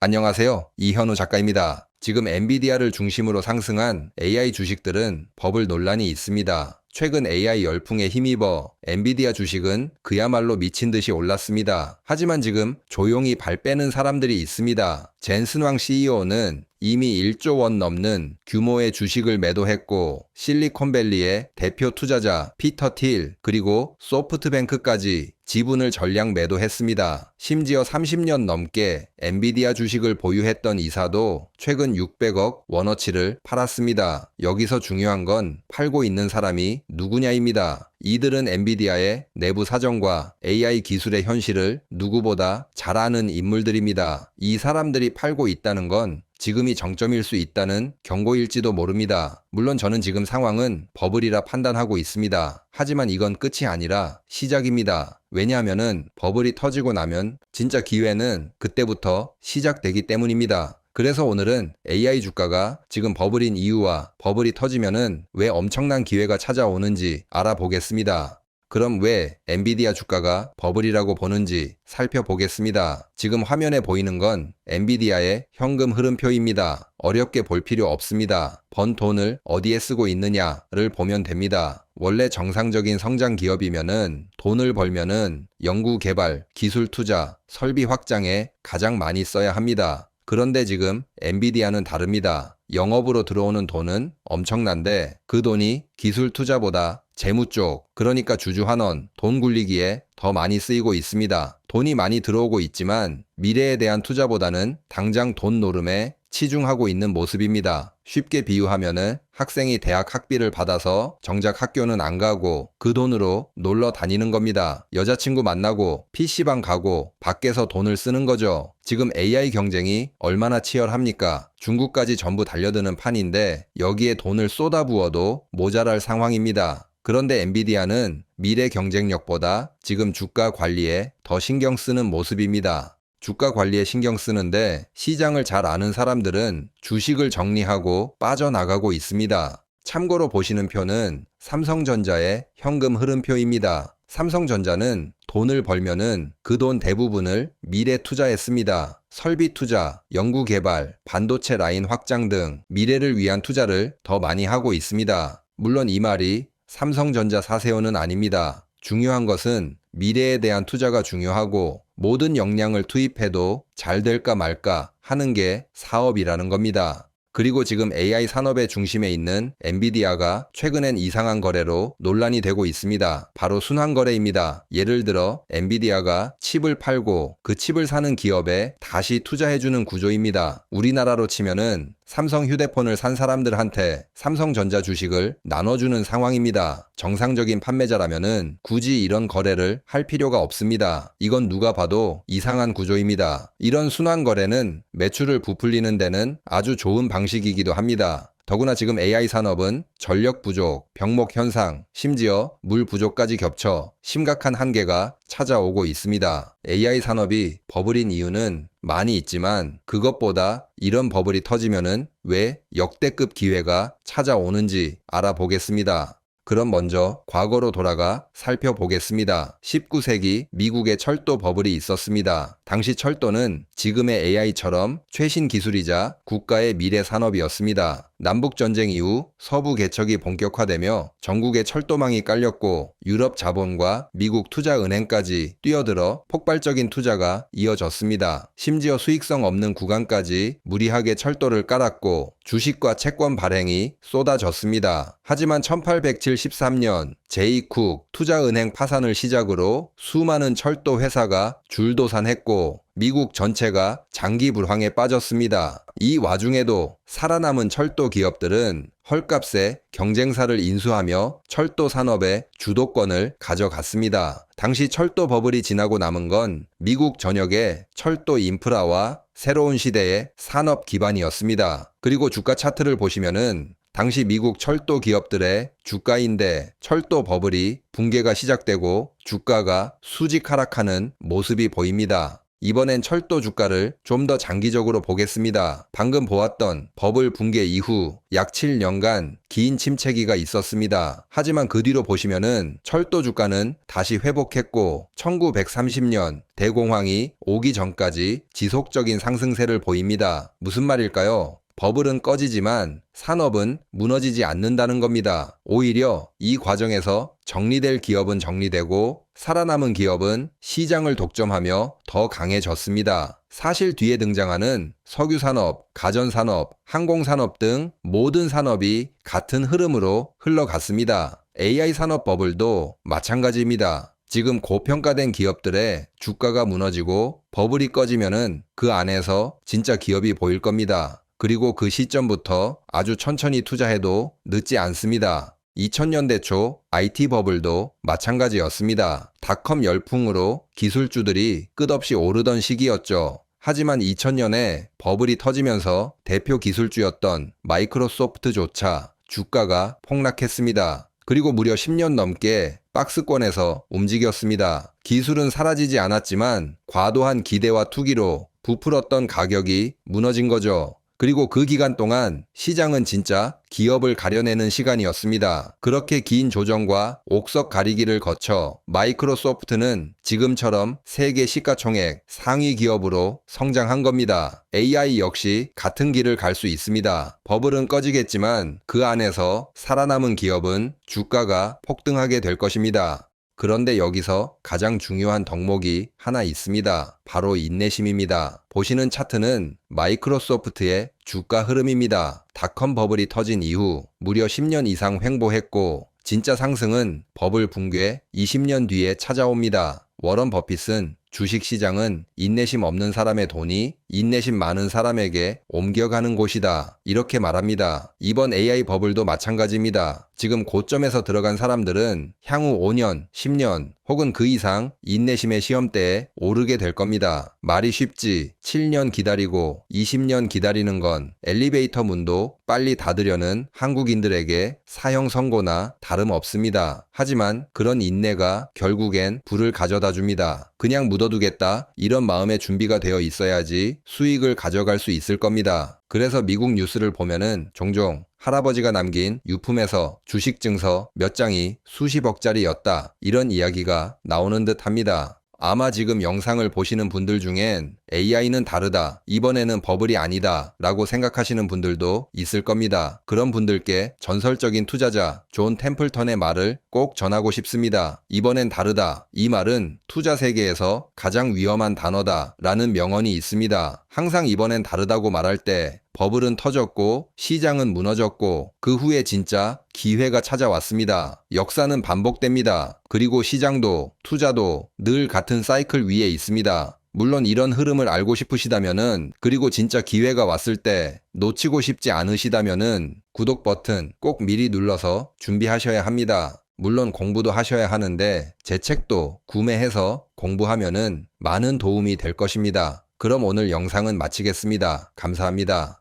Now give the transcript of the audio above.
안녕하세요. 이현우 작가입니다. 지금 엔비디아를 중심으로 상승한 AI 주식들은 버블 논란이 있습니다. 최근 AI 열풍에 힘입어 엔비디아 주식은 그야말로 미친 듯이 올랐습니다. 하지만 지금 조용히 발 빼는 사람들이 있습니다. 젠슨 왕 CEO는 이미 1조 원 넘는 규모의 주식을 매도했고 실리콘밸리의 대표 투자자 피터 틸 그리고 소프트뱅크까지 지분을 전량 매도했습니다. 심지어 30년 넘게 엔비디아 주식을 보유했던 이사도 최근 600억 원어치를 팔았습니다. 여기서 중요한 건 팔고 있는 사람이 누구냐입니다. 이들은 엔비디아의 내부 사정과 AI 기술의 현실을 누구보다 잘 아는 인물들입니다. 이 사람들이 팔고 있다는 건 지금이 정점일 수 있다는 경고일지도 모릅니다. 물론 저는 지금 상황은 버블이라 판단하고 있습니다. 하지만 이건 끝이 아니라 시작입니다. 왜냐하면은 버블이 터지고 나면 진짜 기회는 그때부터 시작되기 때문입니다. 그래서 오늘은 AI 주가가 지금 버블인 이유와 버블이 터지면은 왜 엄청난 기회가 찾아오는지 알아보겠습니다. 그럼 왜 엔비디아 주가가 버블이라고 보는지 살펴보겠습니다. 지금 화면에 보이는 건 엔비디아의 현금 흐름표입니다. 어렵게 볼 필요 없습니다. 번 돈을 어디에 쓰고 있느냐를 보면 됩니다. 원래 정상적인 성장 기업이면은 돈을 벌면은 연구 개발, 기술 투자, 설비 확장에 가장 많이 써야 합니다. 그런데 지금 엔비디아는 다릅니다. 영업으로 들어오는 돈은 엄청난데 그 돈이 기술 투자보다 재무 쪽, 그러니까 주주환원, 돈 굴리기에 더 많이 쓰이고 있습니다. 돈이 많이 들어오고 있지만 미래에 대한 투자보다는 당장 돈 노름에 치중하고 있는 모습입니다. 쉽게 비유하면은 학생이 대학 학비를 받아서 정작 학교는 안 가고 그 돈으로 놀러 다니는 겁니다. 여자친구 만나고 PC방 가고 밖에서 돈을 쓰는 거죠. 지금 AI 경쟁이 얼마나 치열합니까? 중국까지 전부 달려드는 판인데 여기에 돈을 쏟아부어도 모자랄 상황입니다. 그런데 엔비디아는 미래 경쟁력보다 지금 주가 관리에 더 신경 쓰는 모습입니다. 주가 관리에 신경 쓰는데 시장을 잘 아는 사람들은 주식을 정리하고 빠져나가고 있습니다. 참고로 보시는 표는 삼성전자의 현금 흐름표입니다. 삼성전자는 돈을 벌면은 그 돈 대부분을 미래 투자했습니다. 설비 투자, 연구 개발, 반도체 라인 확장 등 미래를 위한 투자를 더 많이 하고 있습니다. 물론 이 말이 삼성전자 사세요는 아닙니다. 중요한 것은 미래에 대한 투자가 중요하고 모든 역량을 투입해도 잘 될까 말까 하는 게 사업이라는 겁니다. 그리고 지금 AI 산업의 중심에 있는 엔비디아가 최근엔 이상한 거래로 논란이 되고 있습니다. 바로 순환거래입니다. 예를 들어 엔비디아가 칩을 팔고 그 칩을 사는 기업에 다시 투자해주는 구조입니다. 우리나라로 치면은 삼성 휴대폰을 산 사람들한테 삼성전자 주식을 나눠주는 상황입니다. 정상적인 판매자라면은 굳이 이런 거래를 할 필요가 없습니다. 이건 누가 봐도 이상한 구조입니다. 이런 순환 거래는 매출을 부풀리는 데는 아주 좋은 방식이기도 합니다. 더구나 지금 AI 산업은 전력 부족, 병목 현상, 심지어 물 부족까지 겹쳐 심각한 한계가 찾아오고 있습니다. AI 산업이 버블인 이유는 많이 있지만 그것보다 이런 버블이 터지면은 왜 역대급 기회가 찾아오는지 알아보겠습니다. 그럼 먼저 과거로 돌아가 살펴보겠습니다. 19세기 미국의 철도 버블이 있었습니다. 당시 철도는 지금의 AI처럼 최신 기술이자 국가의 미래 산업이었습니다. 남북전쟁 이후 서부 개척이 본격화되며 전국에 철도망이 깔렸고 유럽 자본과 미국 투자은행까지 뛰어들어 폭발적인 투자가 이어졌습니다. 심지어 수익성 없는 구간까지 무리하게 철도를 깔았고 주식과 채권 발행이 쏟아졌습니다. 하지만 1873년 제이쿡 투자은행 파산을 시작으로 수많은 철도 회사가 줄도산했고 미국 전체가 장기 불황에 빠졌습니다. 이 와중에도 살아남은 철도 기업들은 헐값에 경쟁사를 인수하며 철도 산업의 주도권을 가져갔습니다. 당시 철도 버블이 지나고 남은 건 미국 전역의 철도 인프라와 새로운 시대의 산업 기반이었습니다. 그리고 주가 차트를 보시면은 당시 미국 철도 기업들의 주가인데 철도 버블이 붕괴가 시작되고 주가가 수직 하락하는 모습이 보입니다. 이번엔 철도 주가를 좀 더 장기적으로 보겠습니다. 방금 보았던 버블 붕괴 이후 약 7년간 긴 침체기가 있었습니다. 하지만 그 뒤로 보시면은 철도 주가는 다시 회복했고 1930년 대공황이 오기 전까지 지속적인 상승세를 보입니다. 무슨 말일까요? 버블은 꺼지지만 산업은 무너지지 않는다는 겁니다. 오히려 이 과정에서 정리될 기업은 정리되고 살아남은 기업은 시장을 독점하며 더 강해졌습니다. 사실 뒤에 등장하는 석유산업, 가전산업, 항공산업 등 모든 산업이 같은 흐름으로 흘러갔습니다. AI 산업 버블도 마찬가지입니다. 지금 고평가된 기업들의 주가가 무너지고 버블이 꺼지면은 그 안에서 진짜 기업이 보일 겁니다. 그리고 그 시점부터 아주 천천히 투자해도 늦지 않습니다. 2000년대 초 IT 버블도 마찬가지였습니다. 닷컴 열풍으로 기술주들이 끝없이 오르던 시기였죠. 하지만 2000년에 버블이 터지면서 대표 기술주였던 마이크로소프트조차 주가가 폭락했습니다. 그리고 무려 10년 넘게 박스권에서 움직였습니다. 기술은 사라지지 않았지만 과도한 기대와 투기로 부풀었던 가격이 무너진 거죠. 그리고 그 기간 동안 시장은 진짜 기업을 가려내는 시간이었습니다. 그렇게 긴 조정과 옥석 가리기를 거쳐 마이크로소프트는 지금처럼 세계 시가총액 상위 기업으로 성장한 겁니다. AI 역시 같은 길을 갈 수 있습니다. 버블은 꺼지겠지만 그 안에서 살아남은 기업은 주가가 폭등하게 될 것입니다. 그런데 여기서 가장 중요한 덕목이 하나 있습니다. 바로 인내심입니다. 보시는 차트는 마이크로소프트의 주가 흐름입니다. 닷컴 버블이 터진 이후 무려 10년 이상 횡보했고 진짜 상승은 버블 붕괴 20년 뒤에 찾아옵니다. 워런 버핏은 주식시장은 인내심 없는 사람의 돈이 인내심 많은 사람에게 옮겨가는 곳이다. 이렇게 말합니다. 이번 AI 버블도 마찬가지입니다. 지금 고점에서 들어간 사람들은 향후 5년, 10년 혹은 그 이상 인내심의 시험대에 오르게 될 겁니다. 말이 쉽지 7년 기다리고 20년 기다리는 건 엘리베이터 문도 빨리 닫으려는 한국인들에게 사형 선고나 다름없습니다. 하지만 그런 인내가 결국엔 불을 가져다 줍니다. 그냥 묻어두겠다 이런 마음의 준비가 되어 있어야지 수익을 가져갈 수 있을 겁니다. 그래서 미국 뉴스를 보면은 종종 할아버지가 남긴 유품에서 주식 증서 몇 장이 수십억짜리였다 이런 이야기가 나오는 듯 합니다. 아마 지금 영상을 보시는 분들 중엔 AI는 다르다, 이번에는 버블이 아니다 라고 생각하시는 분들도 있을 겁니다. 그런 분들께 전설적인 투자자 존 템플턴의 말을 꼭 전하고 싶습니다. 이번엔 다르다. 이 말은 투자 세계에서 가장 위험한 단어다 라는 명언이 있습니다. 항상 이번엔 다르다고 말할 때 버블은 터졌고 시장은 무너졌고 그 후에 진짜 기회가 찾아왔습니다. 역사는 반복됩니다. 그리고 시장도 투자도 늘 같은 사이클 위에 있습니다. 물론 이런 흐름을 알고 싶으시다면은 그리고 진짜 기회가 왔을 때 놓치고 싶지 않으시다면은 구독 버튼 꼭 미리 눌러서 준비하셔야 합니다. 물론 공부도 하셔야 하는데 제 책도 구매해서 공부하면은 많은 도움이 될 것입니다. 그럼 오늘 영상은 마치겠습니다. 감사합니다.